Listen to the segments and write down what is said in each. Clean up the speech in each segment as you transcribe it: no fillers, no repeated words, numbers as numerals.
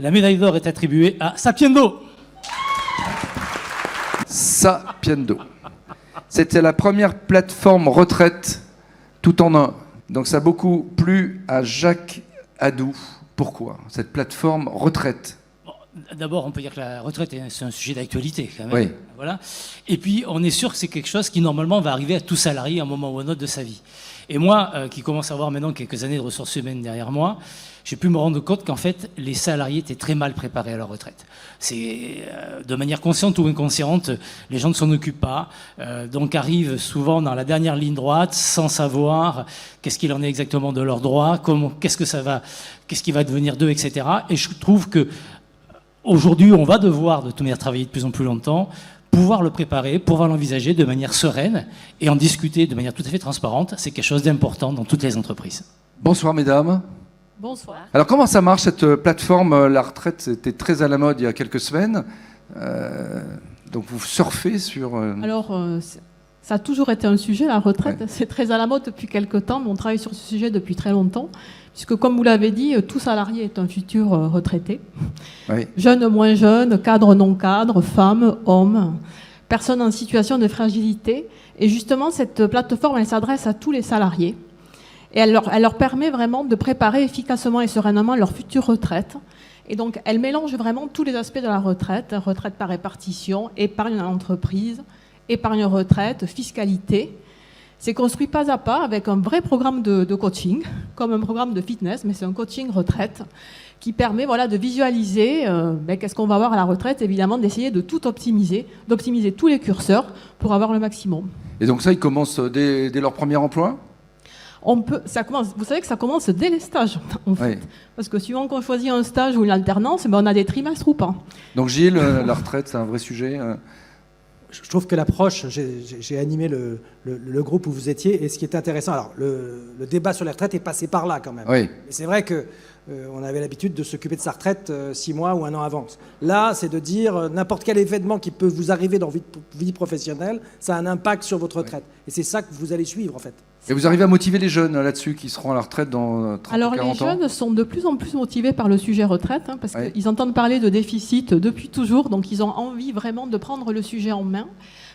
La médaille d'or est attribuée à Sapiendo. Sapiendo. C'était la première plateforme retraite tout en un. Donc ça a beaucoup plu à Jacques Adou. Pourquoi cette plateforme retraite? D'abord, on peut dire que la retraite, c'est un sujet d'actualité, quand même. Oui. Voilà. Et puis, on est sûr que c'est quelque chose qui, normalement, va arriver à tout salarié à un moment ou à un autre de sa vie. Et moi, qui commence à avoir maintenant quelques années de ressources humaines derrière moi, j'ai pu me rendre compte qu'en fait, les salariés étaient très mal préparés à leur retraite. C'est de manière consciente ou inconsciente, les gens ne s'en occupent pas, donc arrivent souvent dans la dernière ligne droite sans savoir qu'est-ce qu'il en est exactement de leurs droits, qu'est-ce qui va devenir d'eux, etc. Et je trouve que aujourd'hui, on va devoir de toute manière travailler de plus en plus longtemps, pouvoir le préparer, pouvoir l'envisager de manière sereine et en discuter de manière tout à fait transparente. C'est quelque chose d'important dans toutes les entreprises. Bonsoir mesdames. Bonsoir. Alors comment ça marche cette plateforme? La retraite, c'était très à la mode il y a quelques semaines. Donc vous surfez sur... Alors, ça a toujours été un sujet, la retraite. Ouais. C'est très à la mode depuis quelques temps, mais on travaille sur ce sujet depuis très longtemps. Puisque, comme vous l'avez dit, tout salarié est un futur retraité. Oui. Jeune, moins jeune, cadre, non cadre, femme, homme, personne en situation de fragilité. Et justement, cette plateforme, elle s'adresse à tous les salariés. Et elle leur permet vraiment de préparer efficacement et sereinement leur future retraite. Et donc, elle mélange vraiment tous les aspects de la retraite, retraite par répartition, épargne dans l'entreprise, épargne retraite, fiscalité. C'est construit pas à pas avec un vrai programme de coaching, comme un programme de fitness, mais c'est un coaching retraite qui permet de visualiser qu'est-ce qu'on va avoir à la retraite, évidemment d'essayer de tout optimiser, d'optimiser tous les curseurs pour avoir le maximum. Et donc ça, ils commencent dès leur premier emploi? Vous savez que ça commence dès les stages, en fait. Oui. Parce que suivant qu'on choisit un stage ou une alternance, on a des trimestres ou pas. Donc Gilles, la retraite, c'est un vrai sujet. Je trouve que l'approche, j'ai animé le groupe où vous étiez, et ce qui est intéressant, alors le débat sur les retraites est passé par là quand même. Oui. Et c'est vrai que on avait l'habitude de s'occuper de sa retraite 6 mois ou 1 an avant. Là, c'est de dire n'importe quel événement qui peut vous arriver dans votre vie professionnelle, ça a un impact sur votre retraite. Oui. Et c'est ça que vous allez suivre en fait. Et vous arrivez à motiver les jeunes là-dessus qui seront à la retraite dans 30 Alors ou 40 les ans? jeunes sont de plus en plus motivés par le sujet retraite, parce Oui. qu'ils entendent parler de déficit depuis toujours, donc ils ont envie vraiment de prendre le sujet en main.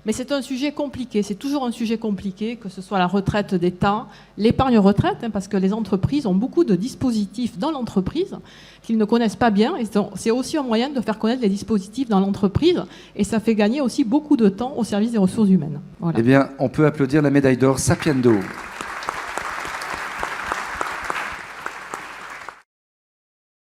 Mais c'est un sujet compliqué, c'est toujours un sujet compliqué, que ce soit la retraite d'État, l'épargne retraite, parce que les entreprises ont beaucoup de dispositifs dans l'entreprise qu'ils ne connaissent pas bien, et c'est aussi un moyen de faire connaître les dispositifs dans l'entreprise, et ça fait gagner aussi beaucoup de temps au service des ressources humaines. Voilà. Eh bien, on peut applaudir la médaille d'or Sapiendo.